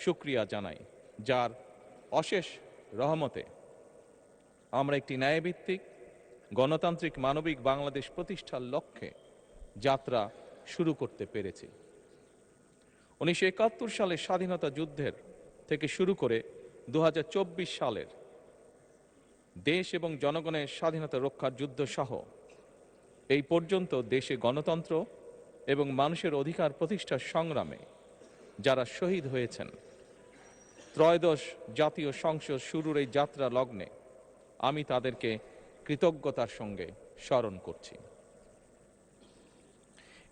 শুকরিয়া জানাই, যার অশেষ রহমতে আমরা একটি ন্যায়ভিত্তিক গণতান্ত্রিক মানবিক বাংলাদেশ প্রতিষ্ঠার লক্ষ্যে যাত্রা শুরু করতে পেরেছি। 1971 সালের স্বাধীনতা যুদ্ধের থেকে শুরু করে 2024 সালের দেশ এবং জনগণের স্বাধীনতা রক্ষার যুদ্ধ সহ এই পর্যন্ত দেশে গণতন্ত্র এবং মানুষের অধিকার প্রতিষ্ঠার সংগ্রামে যারা শহীদ হয়েছেন, ত্রয়োদশ জাতীয় সংসদ শুরুর এই যাত্রা লগ্নে আমি তাদেরকে কৃতজ্ঞতার সঙ্গে স্মরণ করছি।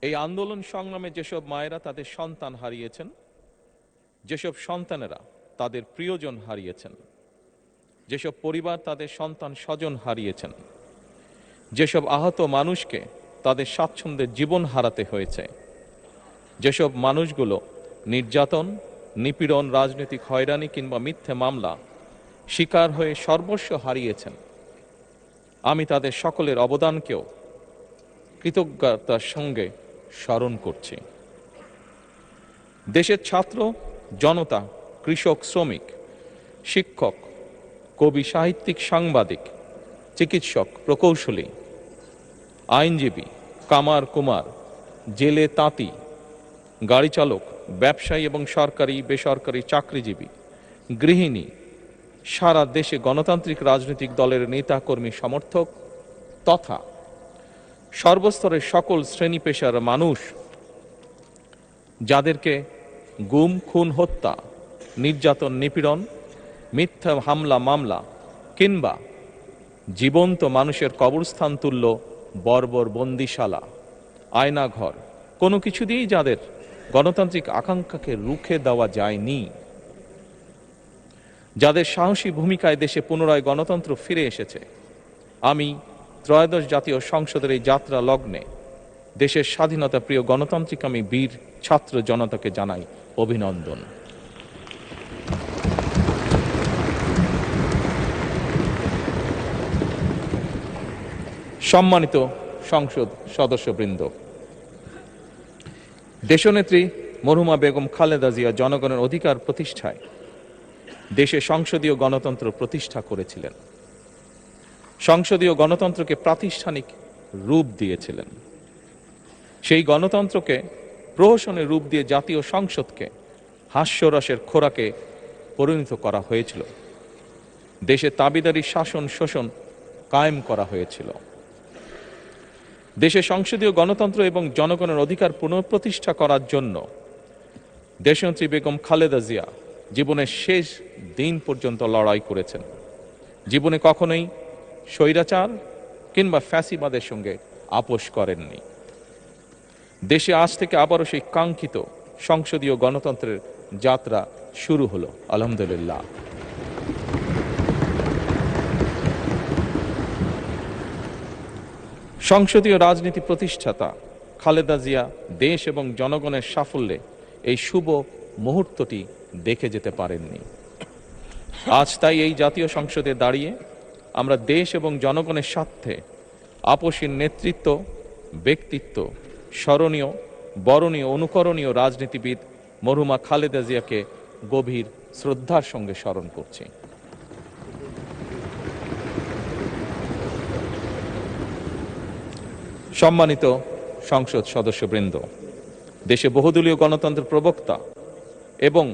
এই আন্দোলন সংগ্রামে যেসব মায়েরা তাদের সন্তান হারিয়েছেন, যেসব সন্তানেরা তাদের প্রিয়জন হারিয়েছেন, যেসব পরিবার তাদের সন্তান স্বজন হারিয়েছেন, যেসব আহত মানুষকে তাদের স্বাচ্ছন্দ্যের জীবন হারাতে হয়েছে, যেসব মানুষগুলো নির্যাতন, নিপীড়ন, রাজনৈতিক হয়রানি কিংবা মিথ্যে মামলা শিকার হয়ে সর্বস্ব হারিয়েছেন, আমি তাদের সকলের অবদানকেও কৃতজ্ঞতার সঙ্গে স্মরণ করছি। দেশের ছাত্র জনতা, কৃষক, শ্রমিক, শিক্ষক, কবি, সাহিত্যিক, সাংবাদিক, চিকিৎসক, প্রকৌশলী, আইনজীবী, কামার কুমার, জেলে তাঁতি, গাড়ি চালক, ব্যবসায়ী এবং সরকারি বেসরকারি চাকরিজীবী, গৃহিণী, সারা দেশে গণতান্ত্রিক রাজনৈতিক দলের নেতা কর্মী সমর্থক তথা সর্বস্তরের সকল শ্রেণী পেশার মানুষ যাদেরকে গুম, খুন, হত্যা, নির্যাতন, নিপীড়ন, মিথ্যা হামলা মামলা কিংবা জীবন্ত মানুষের কবরস্থান তুল্য বর্বর বন্দিশালা, আয়নাঘর, কোনো কিছু দিয়েই যাদের গণতান্ত্রিক আকাঙ্ক্ষাকে রুখে দেওয়া যায়নি, যাদের সাহসী ভূমিকায় দেশে পুনরায় গণতন্ত্র ফিরে এসেছে, আমি ত্রয়োদশ জাতীয় সংসদের এই যাত্রা লগ্নে দেশের স্বাধীনতা প্রিয় গণতান্ত্রিক আমি বীর ছাত্র জনতাকে জানাই অভিনন্দন। সম্মানিত সংসদ সদস্যবৃন্দ, দেশনেত্রী মরহুমা বেগম খালেদা জিয়া জনগণের অধিকার প্রতিষ্ঠায় দেশে সংসদীয় গণতন্ত্র প্রতিষ্ঠা করেছিলেন, সংসদীয় গণতন্ত্রকে প্রাতিষ্ঠানিক রূপ দিয়েছিলেন। সেই গণতন্ত্রকে প্রহসনের রূপ দিয়ে জাতীয় সংসদকে হাস্যরসের খোরাকে পরিণত করা হয়েছিল। দেশে তাবিদারি শাসন শোষণ কায়েম করা হয়েছিল। দেশে সংসদীয় গণতন্ত্র এবং জনগণের অধিকার পুনঃপ্রতিষ্ঠা করার জন্য দেশনেত্রী বেগম খালেদা জিয়া জীবনের শেষ দিন পর্যন্ত লড়াই করেছেন। জীবনে কখনোই স্বৈরাচার কিংবা ফ্যাসিবাদের সঙ্গে আপোষ করেননি। দেশে আজ থেকে আবারও সেই কাঙ্ক্ষিত সংসদীয় গণতন্ত্রের যাত্রা শুরু হলো, আলহামদুলিল্লাহ। সংসদীয় রাজনীতি প্রতিষ্ঠাতা খালেদা জিয়া দেশ এবং জনগণের সাফল্যে এই শুভ মুহূর্তটি দেখে যেতে পারেননি। আজ তাই এই জাতীয় সংসদে দাঁড়িয়ে আমরা দেশ এবং জনগণের স্বার্থে আপসীর নেতৃত্ব, ব্যক্তিত্ব, স্মরণীয়, বরণীয়, অনুকরণীয় রাজনীতিবিদ মরহুমা খালেদা জিয়াকে গভীর শ্রদ্ধার সঙ্গে স্মরণ করছি। সম্মানিত সংসদ সদস্যবৃন্দ, দেশে বহুদলীয় গণতন্ত্রের প্রবক্তা এবং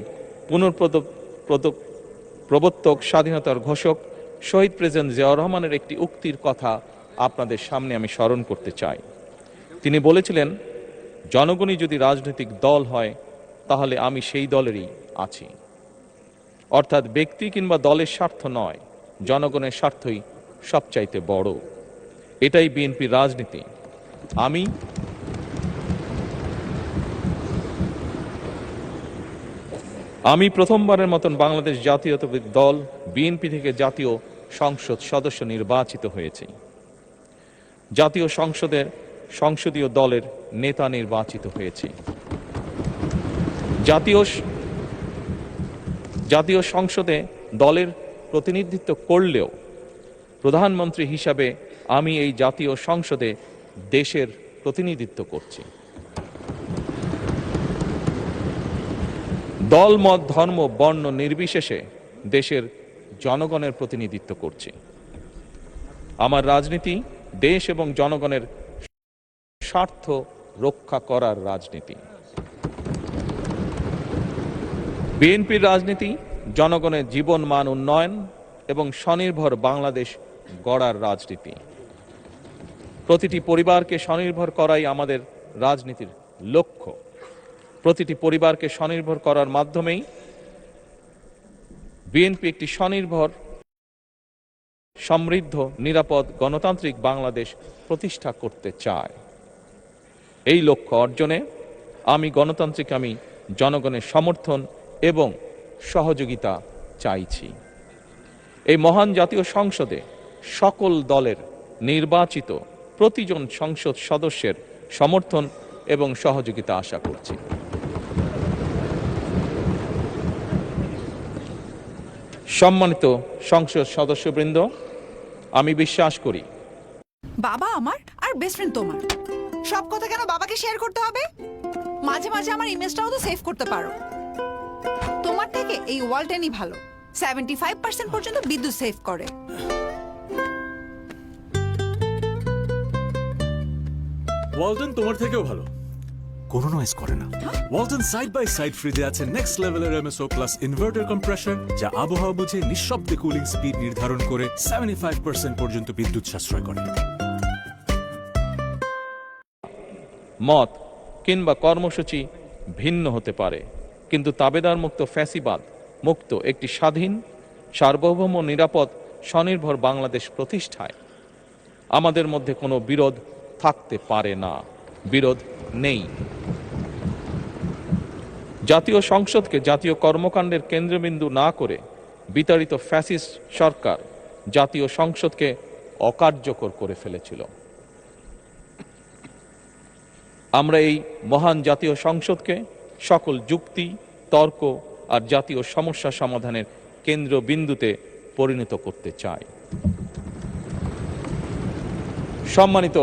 প্রবর্তক, স্বাধীনতার ঘোষক শহীদ প্রেসিডেন্ট জিয়াউর রহমানের একটি উক্তির কথা আপনাদের সামনে আমি স্মরণ করতে চাই। তিনি বলেছিলেন, জনগণই যদি রাজনৈতিক দল হয় তাহলে আমি সেই দলেরই আছি। অর্থাৎ ব্যক্তি কিংবা দলের স্বার্থ নয়, জনগণের স্বার্থই সবচাইতে বড়। এটাই বিএনপির রাজনীতি। আমি প্রথমবারের মতন বাংলাদেশ জাতীয়তাবাদী দল বিএনপি থেকে জাতীয় সংসদ সদস্য নির্বাচিত হয়েছি। জাতীয় সংসদের সংসদীয় দলের নেতা নির্বাচিত হয়েছি। জাতীয় সংসদে দলের প্রতিনিধিত্ব করলেও প্রধানমন্ত্রী হিসাবে আমি এই জাতীয় সংসদে দেশের প্রতিনিধিত্ব করছি। দল মত ধর্ম বর্ণ নির্বিশেষে দেশের জনগণের প্রতিনিধিত্ব করছি। আমার রাজনীতি দেশ এবং জনগণের স্বার্থ রক্ষা করার রাজনীতি। বিএনপির রাজনীতি জনগণের জীবন মান উন্নয়ন এবং স্বনির্ভর বাংলাদেশ গড়ার রাজনীতি। প্রতিটি পরিবারকে স্বনির্ভর করাই আমাদের রাজনীতির লক্ষ্য। প্রতিটি পরিবারকে স্বনির্ভর করার মাধ্যমেই বিএনপি একটি স্বনির্ভর, সমৃদ্ধ, নিরাপদ, গণতান্ত্রিক বাংলাদেশ প্রতিষ্ঠা করতে চায়। এই লক্ষ্য অর্জনে আমি জনগণের সমর্থন এবং সহযোগিতা চাইছি। এই মহান জাতীয় সংসদে সকল দলের নির্বাচিত প্রতিজন সংসদ সদস্যের সমর্থন এবং সহযোগিতা আশা করছি। সম্মানিত সংসদ সদস্যবৃন্দ, আমি বিশ্বাস করি বাবা আমার আর বেস্ট ফ্রেন্ড তোমার। সব কথা কেন বাবাকে শেয়ার করতে হবে? মাঝে মাঝে আমার ইমেজটাও তো সেভ করতে পারো। তোমার থেকে এই ওয়ালটেনই ভালো, 75% পর্যন্ত বিদ্যুৎ সেভ করে। ওয়ালটন তোমার থেকেও ভালো, কোনো নয়েজ করে না। ওয়ালটন সাইড বাই সাইড ফ্রিজে আছে নেক্সট লেভেলের এমএসও প্লাস ইনভার্টার কম্প্রেসর, যা আবহাওয়া বুঝে নিঃশব্দে কুলিং স্পিড নির্ধারণ করে 75% পর্যন্ত বিদ্যুৎ সাশ্রয় করে। মত কিংবা কর্মসূচি ভিন্ন হতে পারে, কিন্তু তাবেদার মুক্ত, ফ্যাসিবাদ মুক্ত একটি স্বাধীন, সার্বভৌম, নিরাপদ, স্বনির্ভর বাংলাদেশ প্রতিষ্ঠায় আমাদের মধ্যে কোনো বিরোধ থাকতে পারে না, বিরোধ নেই। জাতীয় সংসদকে জাতীয় কর্মকাণ্ডের কেন্দ্রবিন্দু না করে বিতাড়িত ফ্যাসিস্ট সরকার জাতীয় সংসদকে অকার্যকর করে ফেলেছিল। আমরা এই মহান জাতীয় সংসদকে সকল যুক্তি, তর্ক আর জাতীয় সমস্যা সমাধানের কেন্দ্রবিন্দুতে পরিণত করতে চাই। সম্মানিত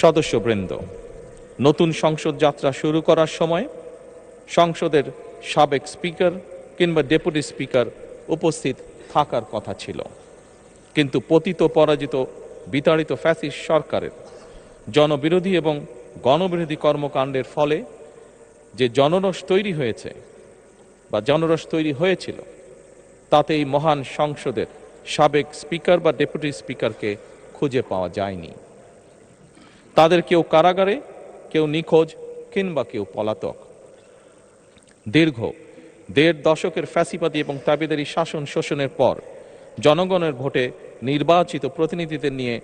সদস্যবৃন্দ, নতুন সংসদ যাত্রা শুরু করার সময় সংসদের সাবেক স্পিকার কিংবা ডেপুটি স্পিকার উপস্থিত থাকার কথা ছিল, কিন্তু পতিত, পরাজিত, বিতাড়িত ফ্যাসিস্ট সরকারের জনবিরোধী এবং গণবিরোধী কর্মকাণ্ডের ফলে যে জনরোষ তৈরি হয়েছে বা জনরোষ তৈরি হয়েছিল, তাতে এই মহান সংসদের সাবেক স্পিকার বা ডেপুটি স্পিকারকে খুঁজে পাওয়া যায়নি। তাদের কেউ কারাগারে, কেউ নিখোঁজ, কিংবা কেউ পলাতক। দীর্ঘ ১.৫ দশকের ফ্যাসিবাদী এবং তাবেদারি শাসন শোষণের পর জনগণের ভোটে নির্বাচিত প্রতিনিধিদের নিয়ে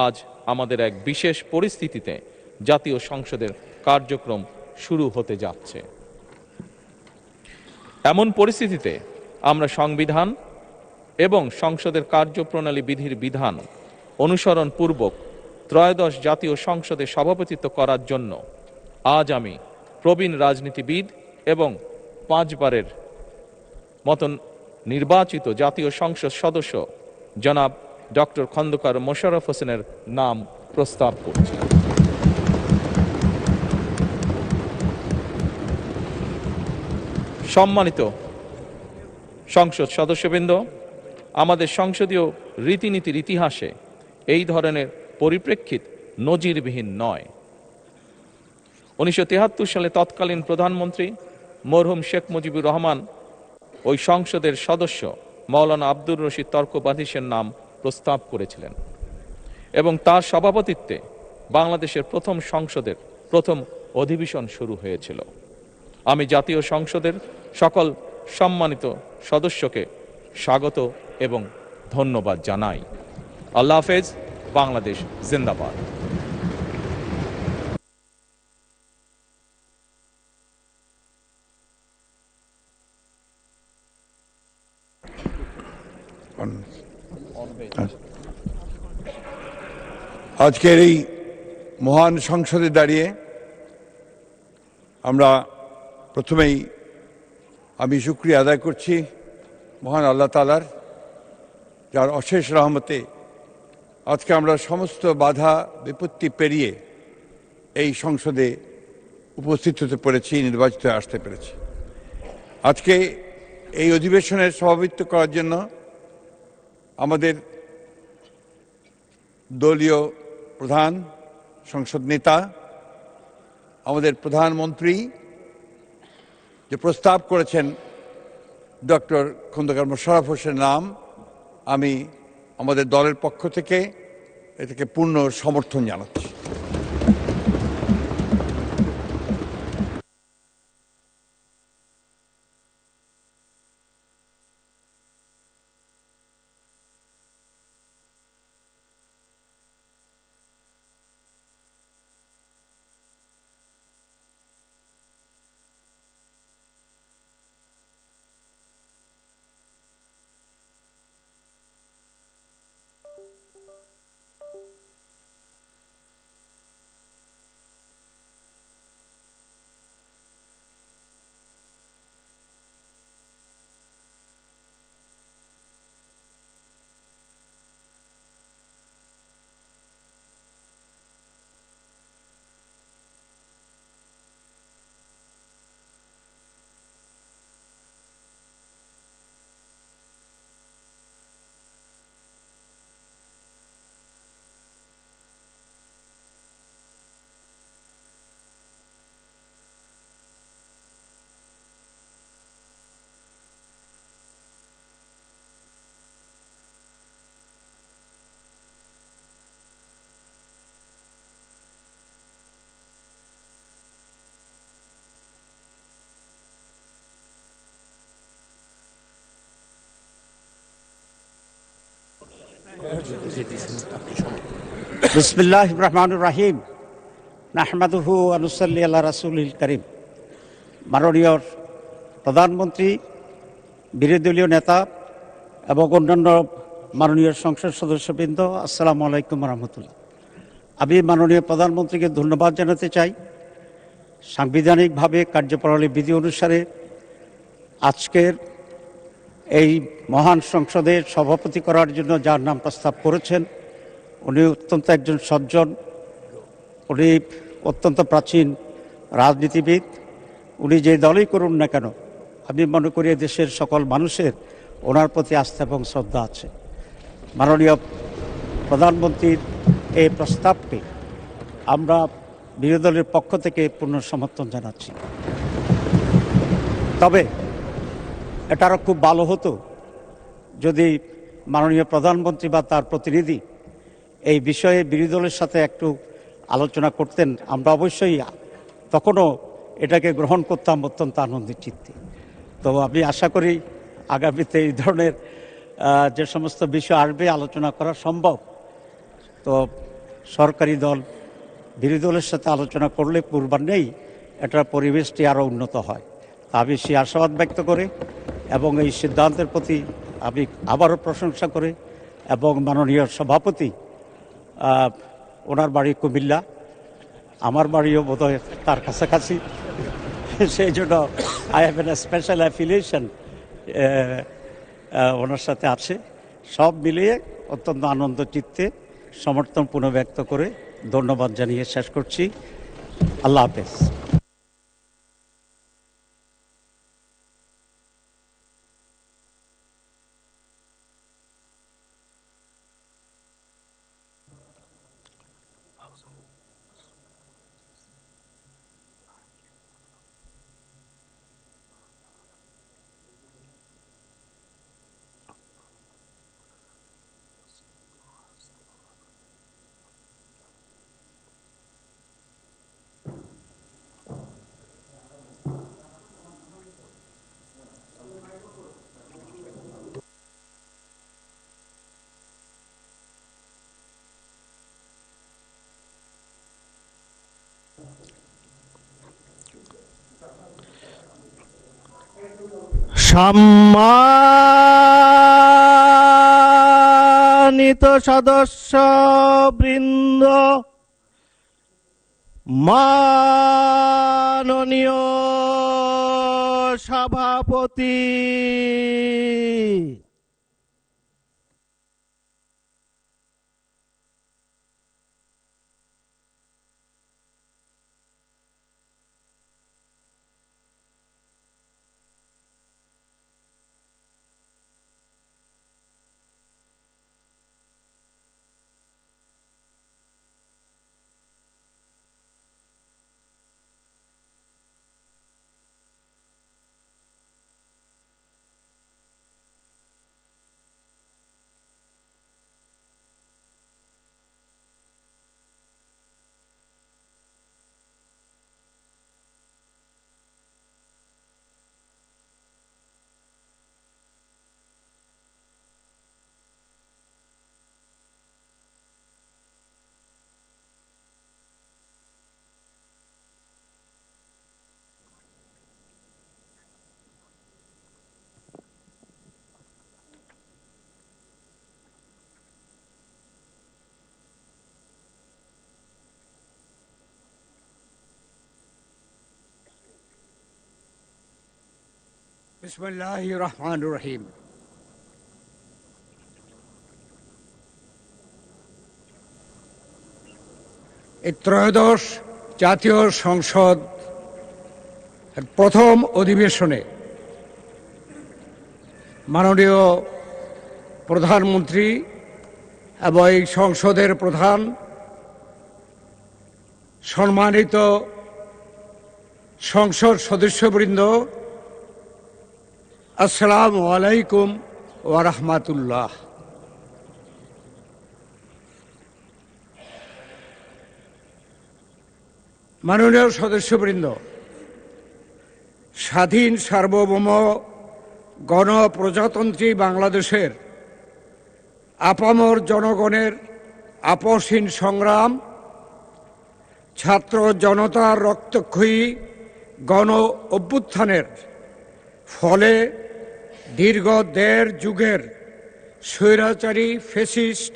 আজ আমাদের এক বিশেষ পরিস্থিতিতে জাতীয় সংসদের কার্যক্রম শুরু হতে যাচ্ছে। এমন পরিস্থিতিতে আমরা সংবিধান এবং সংসদের কার্যপ্রণালী বিধির বিধান অনুসরণ পূর্বক ত্রয়োদশ জাতীয় সংসদে সভাপতিত্ব করার জন্য আজ আমি প্রবীণ রাজনীতিবিদ এবং 5 বারের মতন নির্বাচিত জাতীয় সংসদ সদস্য জনাব ডক্টর খন্দকার মোশাররফ হোসেনের নাম প্রস্তাব করছি। সম্মানিত সংসদ সদস্যবৃন্দ, আমাদের সংসদীয় রীতিনীতির ইতিহাসে এই ধরনের পরিপ্রেক্ষিত নজিরবিহীন নয়। 1973 সালে তৎকালীন প্রধানমন্ত্রী মরহুম শেখ মুজিবুর রহমান ওই সংসদের সদস্য মাওলানা আব্দুর রশিদ তর্কবাধীশের নাম প্রস্তাব করেছিলেন এবং তার সভাপতিত্বে বাংলাদেশের প্রথম সংসদের প্রথম অধিবেশন শুরু হয়েছিল। আমি জাতীয় সংসদের সকল সম্মানিত সদস্যকে স্বাগত এবং ধন্যবাদ জানাই। আল্লাহ হাফেজ। বাংলাদেশ জিন্দাবাদ। আজকের এই মহান সংসদে দাঁড়িয়ে আমরা প্রথমেই আমি শুকরিয়া আদায় করছি মহান আল্লাহ তাআলার, যার অশেষ রহমতে আজকে আমরা সমস্ত বাধা বিপত্তি পেরিয়ে এই সংসদে উপস্থিত হতে পেরেছি, নির্বাচিত আসতে পেরেছি। আজকে এই অধিবেশনের সভাপতিত্ব করার জন্য আমাদের দলীয় প্রধান, সংসদ নেতা, আমাদের প্রধানমন্ত্রী যে প্রস্তাব করেছেন ডক্টর খন্দকার মোশাররফ হোসেনের নাম, আমি আমাদের দলের পক্ষ থেকে এটাকে পূর্ণ সমর্থন জানাচ্ছি। বিসমিল্লাহির রহমানির রহিম। নাহমাদুহু ওয়া নুসাল্লি আলা রাসূলিল কারীম। মাননীয় প্রধানমন্ত্রী, বিরোধী দলীয় নেতা এবং অন্যান্য মাননীয় সংসদ সদস্যবৃন্দ, আসসালামু আলাইকুম রহমতুল্লাহ। আমি মাননীয় প্রধানমন্ত্রীকে ধন্যবাদ জানাতে চাই। সাংবিধানিকভাবে কার্যপ্রণালী বিধি অনুসারে আজকের এই মহান সংসদের সভাপতি করার জন্য যার নাম প্রস্তাব করেছেন, উনি অত্যন্ত একজন সজ্জন, উনি অত্যন্ত প্রাচীন রাজনীতিবিদ। উনি যে দলই করুন না কেন, আমি মনে করি দেশের সকল মানুষের ওনার প্রতি আস্থা এবং শ্রদ্ধা আছে। মাননীয় প্রধানমন্ত্রীর এই প্রস্তাবকে আমরা বিরোধী দলের পক্ষ থেকে পূর্ণ সমর্থন জানাচ্ছি। তবে এটা আরও খুব ভালো হতো যদি মাননীয় প্রধানমন্ত্রী বা তার প্রতিনিধি এই বিষয়ে বিরোধী দলের সাথে একটু আলোচনা করতেন। আমরা অবশ্যই তখনও এটাকে গ্রহণ করতাম অত্যন্ত আনন্দের চিত্তে। তো আমি আশা করি আগামীতে এই ধরনের যে সমস্ত বিষয় আসবে আলোচনা করা সম্ভব। তো সরকারি দল বিরোধী দলের সাথে আলোচনা করলে পূর্বান্নেই এটার পরিবেশটি আরও উন্নত হয়। আমি সেই আশাবাদ ব্যক্ত করে এবং এই সিদ্ধান্তের প্রতি আমি আবারও প্রশংসা করে, এবং মাননীয় সভাপতি, ওনার বাড়ি কুমিল্লা, আমার বাড়িও বোধহয় তার কাছাকাছি, সেই জন্য I have an special affiliation ওনার সাথে আছে। সব মিলিয়ে অত্যন্ত আনন্দ চিত্তে সমর্থন পুনঃব্যক্ত করে ধন্যবাদ জানিয়ে শেষ করছি। আল্লাহ হাফেজ। সম্মানিত সদস্য বৃন্দ, মাননীয় সভাপতি, বিসমিল্লাহির রহমানির রহিম। এই ত্রয়োদশ জাতীয় সংসদ প্রথম অধিবেশনে মাননীয় প্রধানমন্ত্রী এবং এই সংসদের প্রধান, সম্মানিত সংসদ সদস্যবৃন্দ, আসসালামু আলাইকুম ওয়া রাহমাতুল্লাহ। মাননীয় সদস্যবৃন্দ, স্বাধীন সার্বভৌম গণপ্রজাতন্ত্রী বাংলাদেশের আপামর জনগণের আপসহীন সংগ্রাম, ছাত্র জনতার রক্তক্ষয়ী গণ অভ্যুত্থানের ফলে দীর্ঘ 1.5 যুগের স্বৈরাচারী ফ্যাসিস্ট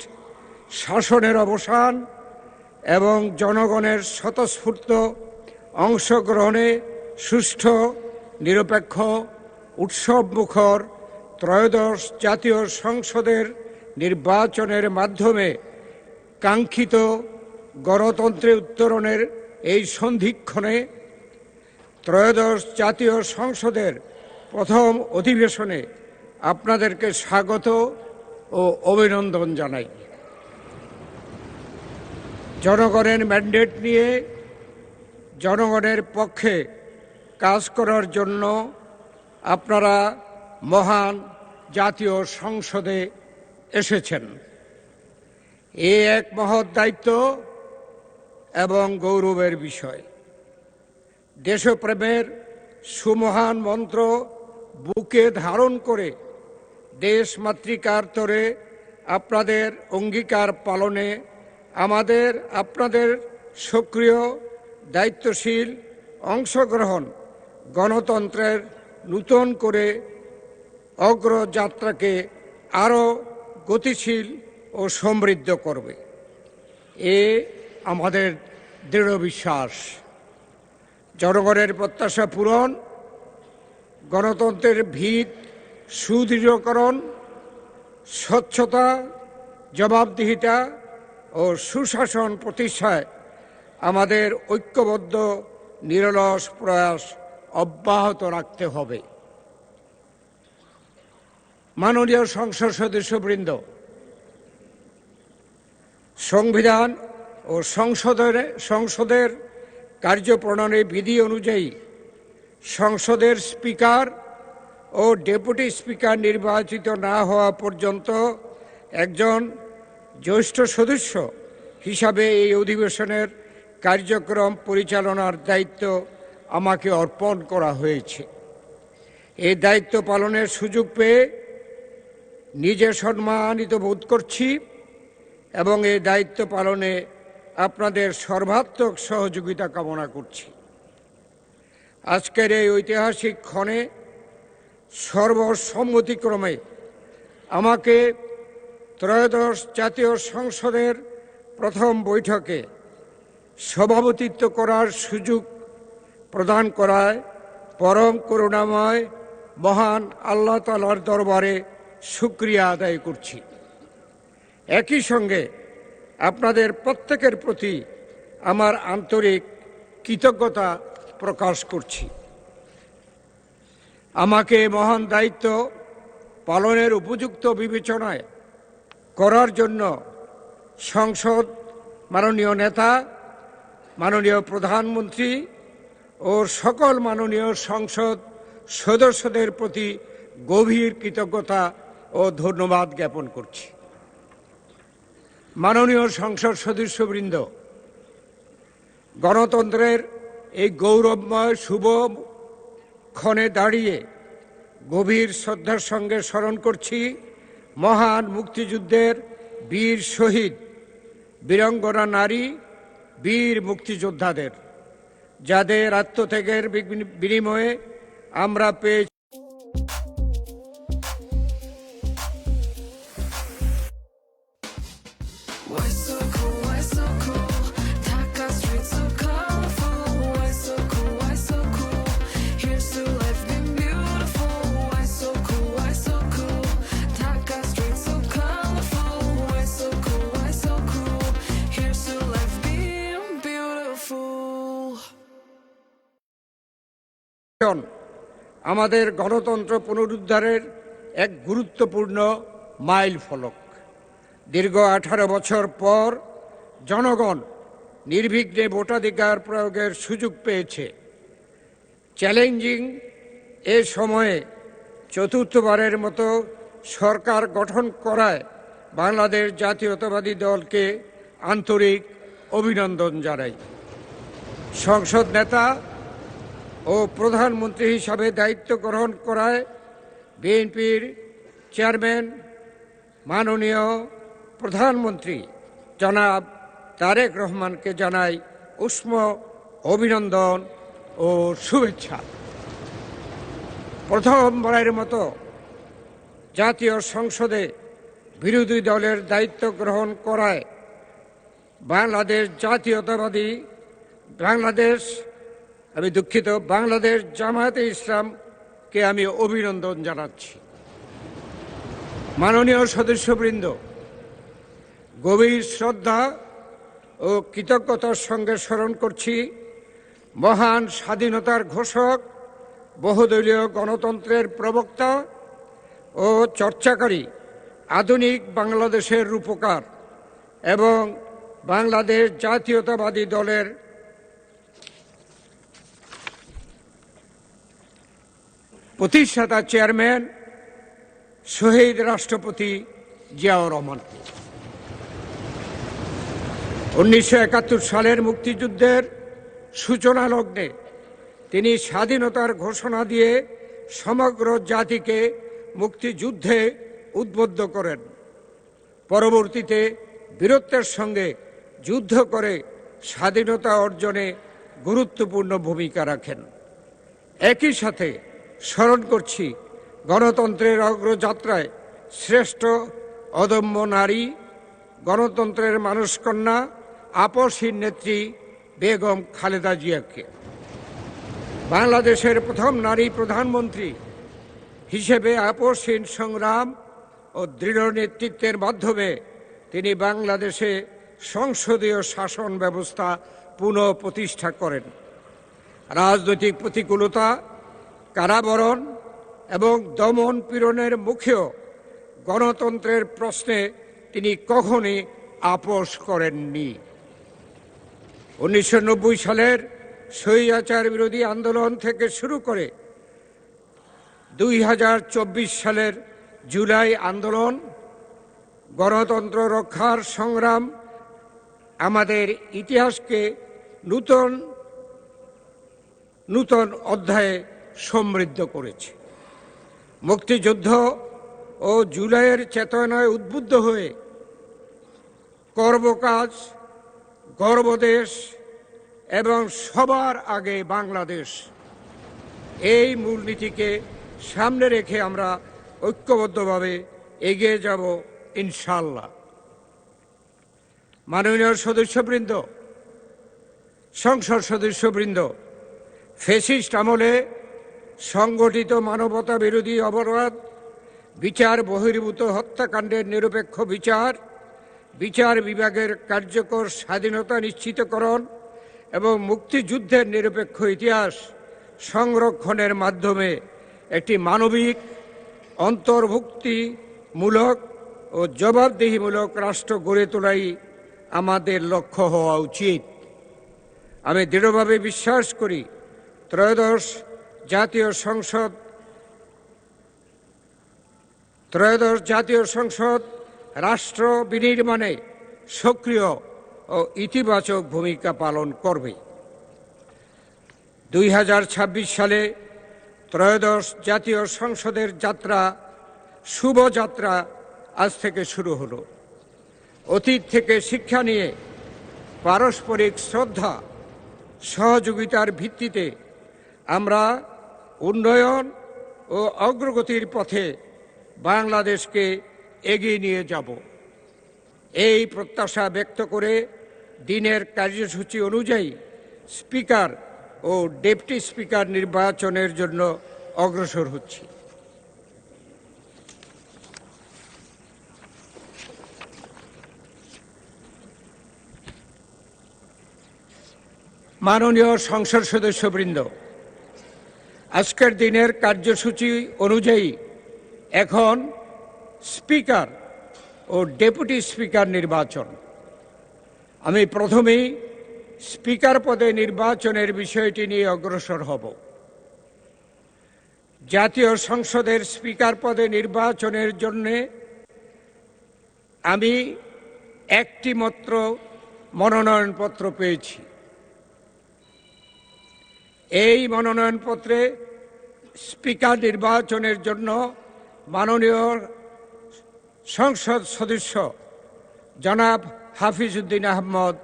শাসনের অবসান এবং জনগণের স্বতঃস্ফূর্ত অংশগ্রহণে সুষ্ঠু, নিরপেক্ষ, উৎসবমুখর ত্রয়োদশ জাতীয় সংসদের নির্বাচনের মাধ্যমে কাঙ্ক্ষিত গণতন্ত্রে উত্তরণের এই সন্ধিক্ষণে ত্রয়োদশ জাতীয় সংসদের প্রথম অধিবেশনে আপনাদেরকে স্বাগত ও অভিনন্দন জানাই। জনগণের ম্যান্ডেট নিয়ে জনগণের পক্ষে কাজ করার জন্য আপনারা মহান জাতীয় সংসদে এসেছেন। এ এক মহৎ দায়িত্ব এবং গৌরবের বিষয়। দেশপ্রেমের সুমহান মন্ত্র বুকে ধারণ করে দেশ মাতৃকার তরে আপনাদের অঙ্গীকার পালনে আপনাদের সক্রিয় দায়িত্বশীল অংশগ্রহণ গণতন্ত্রের নূতন করে অগ্রযাত্রাকে আরও গতিশীল ও সমৃদ্ধ করবে, এ আমাদের দৃঢ় বিশ্বাস। জনগণের প্রত্যাশা পূরণ, গণতন্ত্রের ভিত সুদৃঢ়করণ, স্বচ্ছতা, জবাবদিহিতা ও সুশাসন প্রতিষ্ঠায় আমাদের ঐক্যবদ্ধ নিরলস প্রয়াস অব্যাহত রাখতে হবে। মাননীয় সংসদ সদস্যবৃন্দ, সংবিধান ও সংসদের কার্যপ্রণালী বিধি অনুযায়ী সংসদের স্পিকার ও ডেপুটি স্পিকার নির্বাচিত না হওয়া পর্যন্ত একজন জ্যেষ্ঠ সদস্য হিসাবে এই অধিবেশনের কার্যক্রম পরিচালনার দায়িত্ব আমাকে অর্পণ করা হয়েছে। এই দায়িত্ব পালনের সুযোগ পেয়ে নিজে সম্মানিত বোধ করছি এবং এই দায়িত্ব পালনে আপনাদের সর্বাত্মক সহযোগিতা কামনা করছি। আজকের এই ঐতিহাসিক ক্ষণে সর্বসম্মতিক্রমে আমাকে ত্রয়োদশ জাতীয় সংসদের প্রথম বৈঠকে সভাপতিত্ব করার সুযোগ প্রদান করায় পরম করুণাময় মহান আল্লাহ তাআলার দরবারে শুকরিয়া আদায় করছি। একই সঙ্গে আপনাদের প্রত্যেকের প্রতি আমার আন্তরিক কৃতজ্ঞতা প্রকাশ করছি। আমাকে মহান দায়িত্ব পালনের উপযুক্ত বিবেচনায় করার জন্য সংসদ, মাননীয় নেতা, মাননীয় প্রধানমন্ত্রী ও সকল মাননীয় সংসদ সদস্যদের প্রতি গভীর কৃতজ্ঞতা ও ধন্যবাদ জ্ঞাপন করছি। মাননীয় সংসদ সদস্যবৃন্দ, গণতন্ত্রের এই গৌরবময় শুভ ক্ষণে দাঁড়িয়ে গভীর শ্রদ্ধার সঙ্গে স্মরণ করছি মহান মুক্তিযুদ্ধের বীর শহীদ, বীরাঙ্গনা নারী, বীর মুক্তিযোদ্ধাদের, যাদের আত্মত্যাগের বিনিময়ে আমরা পেয়েছি গঠন আমাদের গণতন্ত্র পুনরুদ্ধারের এক গুরুত্বপূর্ণ মাইল ফলক। দীর্ঘ 18 বছর পর জনগণ নির্বিঘ্নে ভোটাধিকার প্রয়োগের সুযোগ পেয়েছে। চ্যালেঞ্জিং এ সময়ে চতুর্থবারের মতো সরকার গঠন করায় বাংলাদেশ জাতীয়তাবাদী দলকে আন্তরিক অভিনন্দন জানাই। সংসদ নেতা ও প্রধানমন্ত্রী হিসাবে দায়িত্ব গ্রহণ করায় বিএনপির চেয়ারম্যান মাননীয় প্রধানমন্ত্রী জনাব তারেক রহমানকে জানাই উষ্ম অভিনন্দন ও শুভেচ্ছা। প্রথমবারের মতো জাতীয় সংসদে বিরোধী দলের দায়িত্ব গ্রহণ করায় বাংলাদেশ জামায়াতে ইসলামকে আমি অভিনন্দন জানাচ্ছি। মাননীয় সদস্যবৃন্দ, গভীর শ্রদ্ধা ও কৃতজ্ঞতার সঙ্গে স্মরণ করছি মহান স্বাধীনতার ঘোষক, বহুদলীয় গণতন্ত্রের প্রবক্তা ও চর্চাকারী, আধুনিক বাংলাদেশের রূপকার এবং বাংলাদেশ জাতীয়তাবাদী দলের প্রতিষ্ঠাতা চেয়ারম্যান শহীদ রাষ্ট্রপতি জিয়াউর রহমানকে। 1971 সালের মুক্তিযুদ্ধের সূচনা লগ্নে তিনি স্বাধীনতার ঘোষণা দিয়ে সমগ্র জাতিকে মুক্তিযুদ্ধে উদ্বুদ্ধ করেন। পরবর্তীতে বীরত্বের সঙ্গে যুদ্ধ করে স্বাধীনতা অর্জনে গুরুত্বপূর্ণ ভূমিকা রাখেন। একই সাথে স্মরণ করছি গণতন্ত্রের অগ্রযাত্রায় শ্রেষ্ঠ অদম্য নারী, গণতন্ত্রের মানসকন্যা, আপসহীন নেত্রী বেগম খালেদা জিয়াকে। বাংলাদেশের প্রথম নারী প্রধানমন্ত্রী হিসেবে আপসহীন সংগ্রাম ও দৃঢ় নেতৃত্বের মাধ্যমে তিনি বাংলাদেশে সংসদীয় শাসন ব্যবস্থা পুনঃপ্রতিষ্ঠা করেন। রাজনৈতিক প্রতিকূলতা, কারাবরণ এবং দমন পীড়নের মুখেও গণতন্ত্রের প্রশ্নে তিনি কখনই আপোস করেননি। 1990 সালের স্বৈরাচার বিরোধী আন্দোলন থেকে শুরু করে 2024 সালের জুলাই আন্দোলন, গণতন্ত্র রক্ষার সংগ্রাম আমাদের ইতিহাসকে নূতন নূতন অধ্যায়ে সমৃদ্ধ করেছে। মুক্তিযুদ্ধ ও জুলাইয়ের চেতনায় উদ্বুদ্ধ হয়ে কর্মকাজ, গর্বদেশ এবং সবার আগে বাংলাদেশ, এই মূলনীতিকে সামনে রেখে আমরা ঐক্যবদ্ধভাবে এগিয়ে যাব ইনশাআল্লাহ। মাননীয় সদস্যবৃন্দ, সংসদ সদস্যবৃন্দ, ফ্যাসিস্ট আমলে সংগঠিত মানবতা বিরোধী অপরাধ, বিচার বহির্ভূত হত্যাকাণ্ডের নিরপেক্ষ বিচার, বিচার বিভাগের কার্যকর স্বাধীনতা নিশ্চিতকরণ এবং মুক্তিযুদ্ধের নিরপেক্ষ ইতিহাস সংরক্ষণের মাধ্যমে একটি মানবিক, অন্তর্ভুক্তিমূলক ও জবাবদিহিমূলক রাষ্ট্র গড়ে তোলাই আমাদের লক্ষ্য হওয়া উচিত। আমি দৃঢ়ভাবে বিশ্বাস করি ত্রয়োদশ জাতীয় সংসদ রাষ্ট্র বিনির্মাণে সক্রিয় ও ইতিবাচক ভূমিকা পালন করবে। 2026 সালে ত্রয়োদশ জাতীয় সংসদের যাত্রা, শুভযাত্রা আজ থেকে শুরু হলো। অতীত থেকে শিক্ষা নিয়ে পারস্পরিক শ্রদ্ধা, সহযোগিতার ভিত্তিতে আমরা উন্নয়ন ও অগ্রগতির পথে বাংলাদেশকে এগিয়ে নিয়ে যাব। এই প্রত্যাশা ব্যক্ত করে দিনের কার্যসূচি অনুযায়ী স্পিকার ও ডেপুটি স্পিকার নির্বাচনের জন্য অগ্রসর হচ্ছি। মাননীয় সংসদ সদস্যবৃন্দ, আজকের দিনের কার্যসূচি অনুযায়ী এখন স্পিকার ও ডেপুটি স্পিকার নির্বাচন। আমি প্রথমেই স্পিকার পদে নির্বাচনের বিষয়টি নিয়ে অগ্রসর হব। জাতীয় সংসদের স্পিকার পদে নির্বাচনের জন্য আমি একটি মাত্র মনোনয়নপত্র পেয়েছি। এই মনোনয়নপত্রে স্পিকার নির্বাচনের জন্য মাননীয় সংসদ সদস্য জনাব হাফিজউদ্দিন আহমদ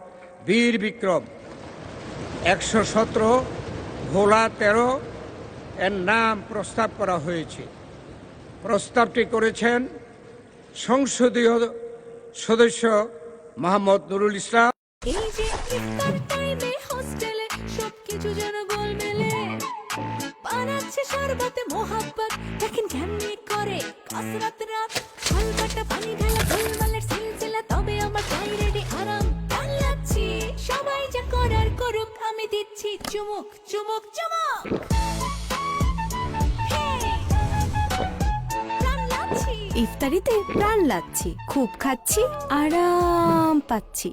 বীর বিক্রম 117 ভোলা 13 এর নাম প্রস্তাব করা হয়েছে। প্রস্তাবটি করেছেন সংসদীয় সদস্য মোহাম্মদ নুরুল ইসলাম। এই যে ইফতার টাইমে হোস্টেলে সবকিছু যেন গোলমেলে বানাচ্ছে শরবতে মোহাব্বত, দেখেন কেমনি করে কসরত রাত হালকাটা পানি ঢালা গোলমালের সিলসিলা, তবে আমার চাই রেডি আরাম পাল্লাচ্ছি, সবাই যা করার করুক আমি দিচ্ছি চুমুক চুমুক চুমুক। ইফতারিতে প্রাণ লাগছি, খুব খাচ্ছি, আরাম পাচ্ছি।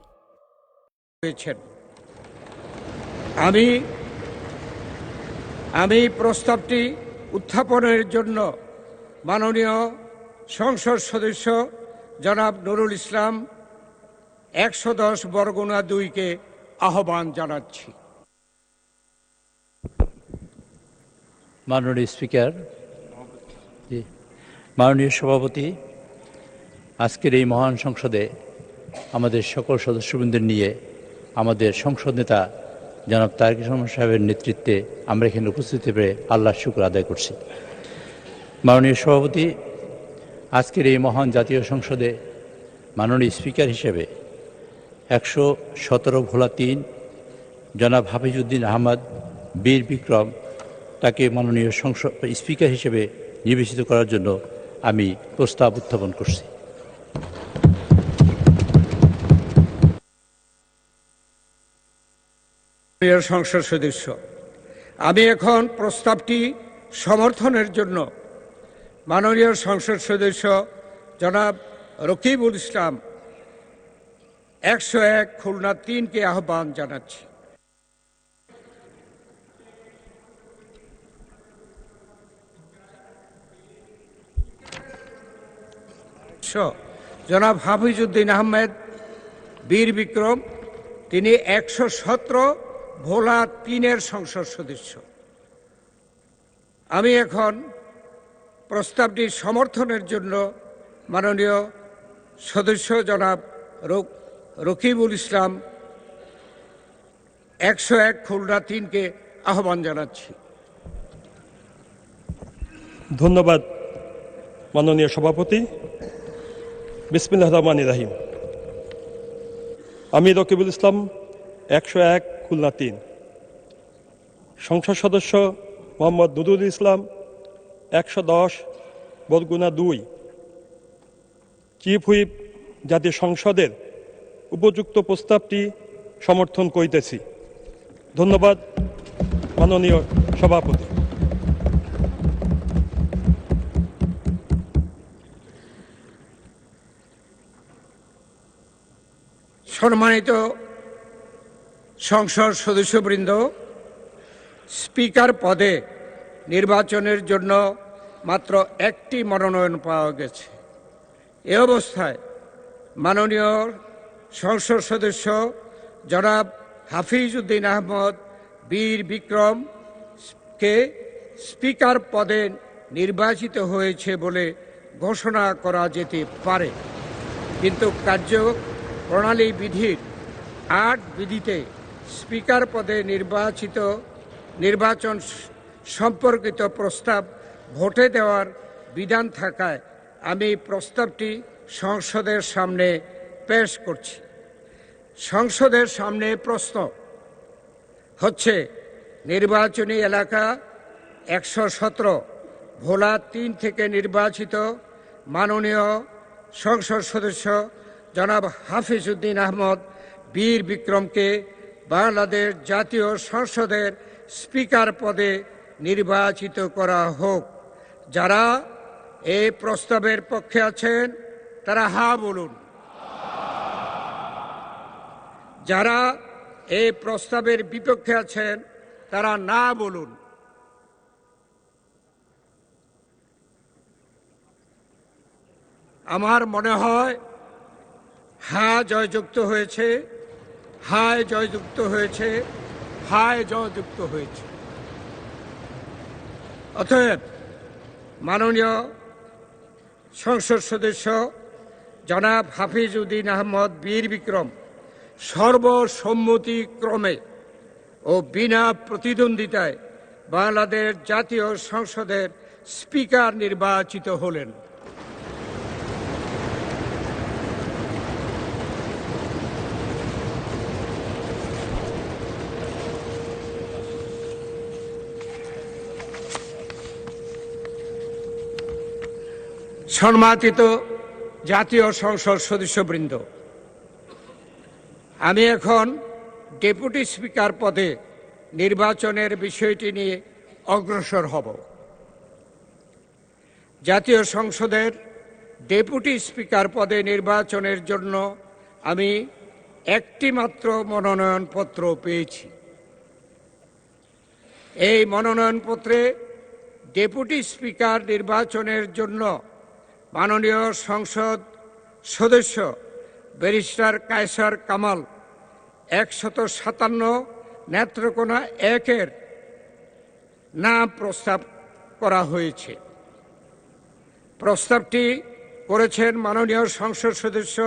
আমি প্রস্তাবটি উত্থাপনের জন্য মাননীয় সংসদ সদস্য জনাব নুরুল ইসলাম 110 বরগুনা 2-কে আহ্বান জানাচ্ছি। মাননীয় স্পিকার, মাননীয় সভাপতি, আজকের এই মহান সংসদে আমাদের সকল সদস্যবৃন্দের নিয়ে আমাদের সংসদ নেতা জনাব তারেক রহমান সাহেবের নেতৃত্বে আমরা এখানে উপস্থিত পেরে আল্লাহর শুকর আদায় করছি। মাননীয় সভাপতি, আজকের এই মহান জাতীয় সংসদে মাননীয় স্পিকার হিসেবে 117 ভোলা 3 জনাব হাফিজউদ্দিন আহমদ বীর বিক্রম তাকে মাননীয় সংসদ স্পিকার হিসেবে নির্বাচিত করার জন্য আমি প্রস্তাব উত্থাপন করছি। সংসদ সদস্য, আমি এখন প্রস্তাবটি সমর্থনের জন্য মাননীয় সংসদ সদস্য জনাব রকিবুল ইসলাম 101 খুলনা 3-কে আহ্বান জানাচ্ছি। জনাব হাফিজউদ্দিন আহমেদ বীর বিক্রম, তিনি 117 ভোলা 3-এর সংসদ সদস্য। আমি এখন প্রস্তাবটি সমর্থনের জন্য মাননীয় সদস্য জনাব রকিবুল ইসলাম 101 খুলনা 3-কে আহ্বান জানাচ্ছি। ধন্যবাদ মাননীয় সভাপতি। বিসমিল্লাহির রহমানির রহিম। আমি রকিবুল ইসলাম 101 খুলনা 3, সংসদ সদস্য মোহাম্মদ নুরুল ইসলাম 110 বরগুনা 2, চিফ হুইপ জাতীয় সংসদের উপযুক্ত প্রস্তাবটি সমর্থন করিতেছি। ধন্যবাদ মাননীয় সভাপতি। সম্মানিত সংসদ সদস্যবৃন্দ, স্পিকার পদে নির্বাচনের জন্য মাত্র একটি মনোনয়ন পাওয়া গেছে। এ অবস্থায় মাননীয় সংসদ সদস্য জনাব হাফিজউদ্দিন আহমদ বীর বিক্রমকে স্পিকার পদে নির্বাচিত হয়েছে বলে ঘোষণা করা যেতে পারে, কিন্তু কার্যপ্রণালী বিধির 8 বিধিতে স্পিকার পদে নির্বাচন সম্পর্কিত প্রস্তাব ভোটে দেওয়ার বিধান থাকায় আমি প্রস্তাবটি সংসদের সামনে পেশ করছি। সংসদের সামনে প্রশ্ন হচ্ছে, নির্বাচনী এলাকা 117 ভোলা 3 থেকে নির্বাচিত মাননীয় সংসদ সদস্য জনাব হাফিজউদ্দিন আহমদ বীর বিক্রমকে বাংলাদেশ জাতীয় সংসদের স্পিকার পদে নির্বাচিত করা হোক। যারা এই প্রস্তাবের পক্ষে আছেন তারা হা বলুন। যারা এই প্রস্তাবের বিপক্ষে আছেন তারা না বলুন। আমার মনে হয় হা জয়যুক্ত হয়েছে, হায় জয়যুক্ত হয়েছে, হায় জয়যুক্ত হয়েছে। অতএব মাননীয় সংসদ সদস্য জনাব হাফিজ উদ্দিন আহমদ বীর বিক্রম সর্বসম্মতিক্রমে ও বিনা প্রতিদ্বন্দ্বিতায় বাংলাদেশ জাতীয় সংসদের স্পিকার নির্বাচিত হলেন। সম্মানিত জাতীয় সংসদ সদস্যবৃন্দ, আমি এখন ডেপুটি স্পিকার পদে নির্বাচনের বিষয়টি নিয়ে অগ্রসর হব। জাতীয় সংসদের ডেপুটি স্পিকার পদে নির্বাচনের জন্য আমি একটি মাত্র মনোনয়নপত্র পেয়েছি। এই মনোনয়নপত্রে ডেপুটি স্পিকার নির্বাচনের জন্য মাননীয় সংসদ সদস্য ব্যারিস্টার কায়সার কামাল 157 নেত্রকোনা 1-এর নাম প্রস্তাব করা হয়েছে। প্রস্তাবটি করেছেন মাননীয় সংসদ সদস্য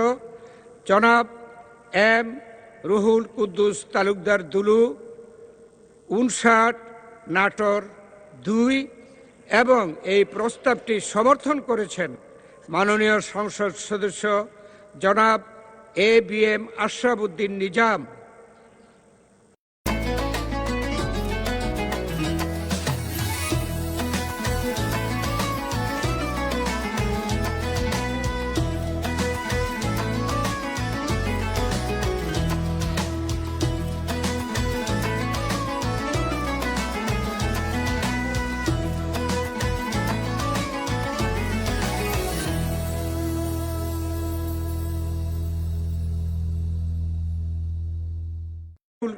জনাব এম রুহুল কুদ্দুস তালুকদার দুলু, 59 নাটোর 2, এবং এই প্রস্তাবটি সমর্থন করেছেন মাননীয় সংসদ সদস্য জনাব ABM আশরাফ উদ্দিন নিজাম।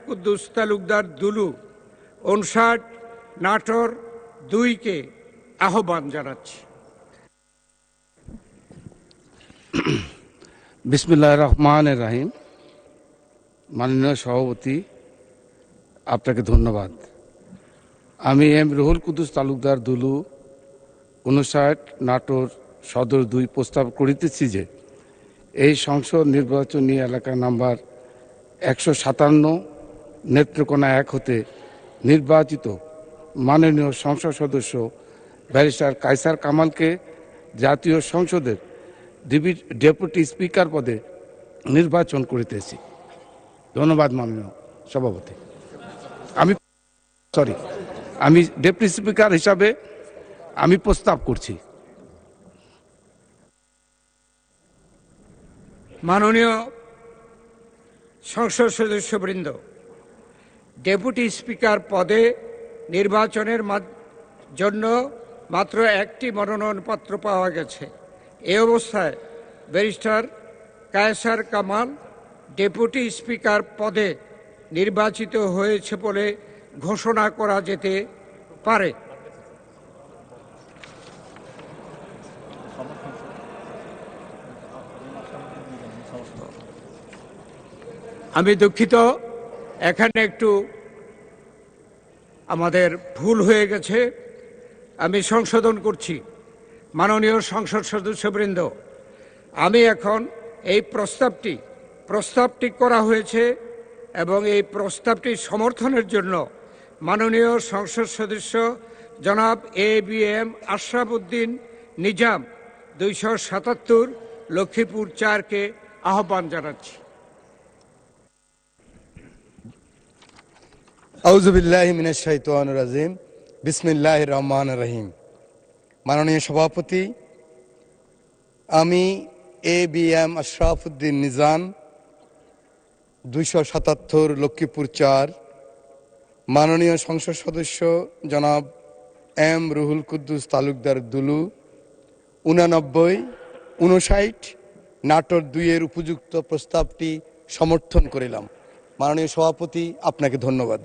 কুদ্দুস তালুকদার দুলু, 59 নাটোর 2-কে আহ্বান জানাচ্ছি। বিসমিল্লাহির রহমানির রহিম। মাননীয় সভাপতি, আপনাকে ধন্যবাদ। আমি এম রুহুল কুদ্দুস তালুকদার দুলু, 59 নাটোর সদর 2 প্রস্তাব করিতেছি যে এই সংসদ নির্বাচনী এলাকা নাম্বার 157 নেত্রকোনা 1 হতে নির্বাচিত মাননীয় সংসদ সদস্য ব্যারিস্টার কায়সার কামালকে জাতীয় সংসদের ডেপুটি স্পিকার পদে নির্বাচন করিতেছি। ধন্যবাদ মাননীয় সভাপতি। আমি ডেপুটি স্পিকার হিসাবে আমি প্রস্তাব করছি। মাননীয় সংসদ সদস্যবৃন্দ, ডেপুটি স্পিকার পদে নির্বাচনের জন্য মাত্র একটি মনোনয়নপত্র পাওয়া গেছে। এই অবস্থায় barrister Kaiser Kamal deputy speaker পদে নির্বাচিত হয়েছে বলে ঘোষণা করা যেতে পারে। আমি দুঃখিত, এখানে একটু আমাদের ভুল হয়ে গেছে, আমি সংশোধন করছি। মাননীয় সংসদ সদস্যবৃন্দ, আমি এখন এই প্রস্তাবটি করা হয়েছে এবং এই প্রস্তাবটি সমর্থনের জন্য মাননীয় সংসদ সদস্য জনাব ABM আশরাফ উদ্দিন নিজাম 277 লক্ষ্মীপুর 4-কে আহ্বান জানাচ্ছি। আউযুবিল্লাহি মিনাশ শাইতানির রাজিম। বিসমিল্লাহির রহমানির রহিম। মাননীয় সভাপতি, আমি ABM আশরাফ উদ্দিন নিজাম 277 লক্ষ্মীপুর 4, মাননীয় সংসদ সদস্য জনাব এম রুহুল কুদ্দুস তালুকদার দুলু 89, 59, নাটোর 2-এর উপযুক্ত প্রস্তাবটি সমর্থন করিলাম। মাননীয় সভাপতি, আপনাকে ধন্যবাদ।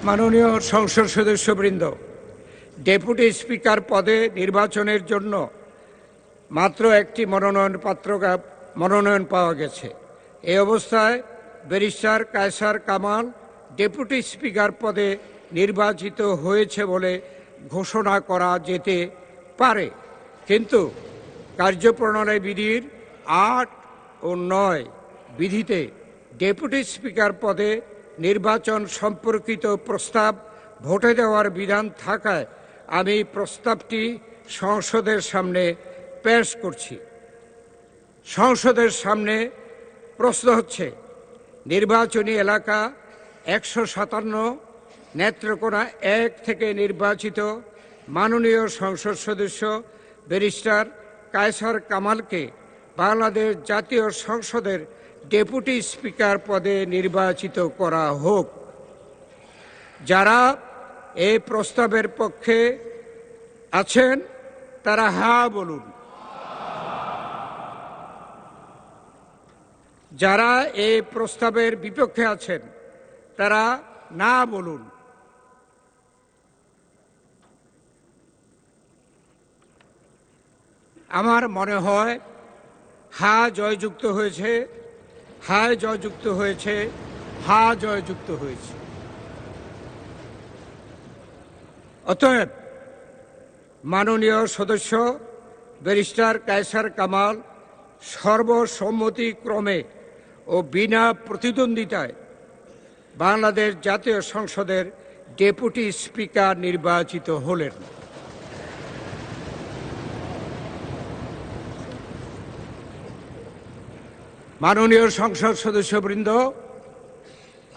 মাননীয় সংসদ সদস্যবৃন্দ, ডেপুটি স্পিকার পদে নির্বাচনের জন্য মাত্র একটি মনোনয়ন পাওয়া গেছে। এই অবস্থায় barrister Kaiser Kamal deputy speaker পদে নির্বাচিত হয়েছে বলে ঘোষণা করা যেতে পারে, কিন্তু কার্যপ্রণালী বিধির 8 ও 9 বিধিতে ডেপুটি স্পিকার পদে নির্বাচন সম্পর্কিত প্রস্তাব ভোটে দেওয়ার বিধান থাকায় আমি প্রস্তাবটি সংসদের সামনে পেশ করছি। সংসদের সামনে প্রশ্ন হচ্ছে, নির্বাচনী এলাকা 157 নেত্রকোনা 1 থেকে নির্বাচিত মাননীয় সংসদ সদস্য ব্যারিস্টার কায়সার কামালকে বাংলাদেশ জাতীয় সংসদের ডেপুটি স্পিকার পদে নির্বাচিত করা হোক। যারা এই প্রস্তাবের পক্ষে আছেন তারা হ্যাঁ বলুন। যারা এই প্রস্তাবের বিপক্ষে আছেন তারা না বলুন। আমার মনে হয় হ্যাঁ জয়যুক্ত হয়েছে, হ্যাঁ জয়যুক্ত হয়েছে, হ্যাঁ জয়যুক্ত হয়েছে। অতএব মাননীয় সদস্য ব্যারিস্টার কায়সার কামাল সর্বসম্মতিক্রমে ও বিনা প্রতিদ্বন্দ্বিতায় বাংলাদেশ জাতীয় সংসদের ডেপুটি স্পিকার নির্বাচিত হলেন। মাননীয় সংসদ সদস্যবৃন্দ,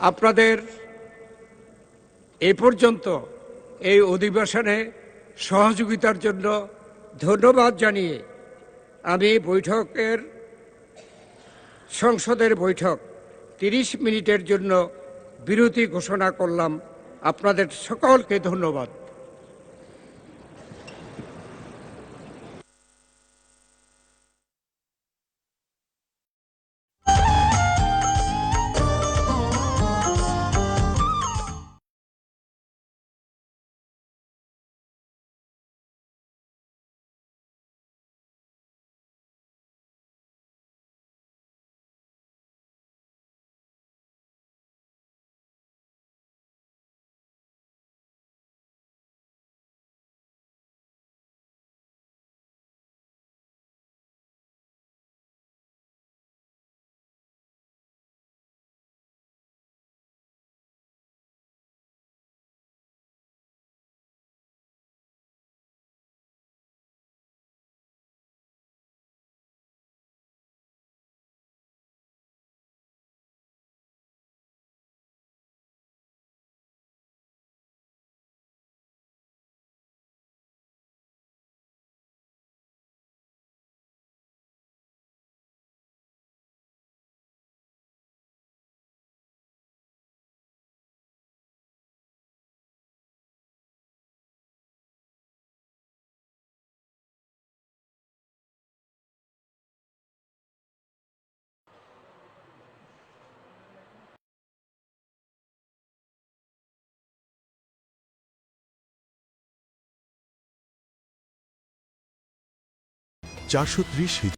আপনাদের এ পর্যন্ত এই অধিবেশনে সহযোগিতার জন্য ধন্যবাদ জানিয়ে আমি সংসদের বৈঠক 30 মিনিটের জন্য বিরতি ঘোষণা করলাম। আপনাদের সকলকে ধন্যবাদ। $430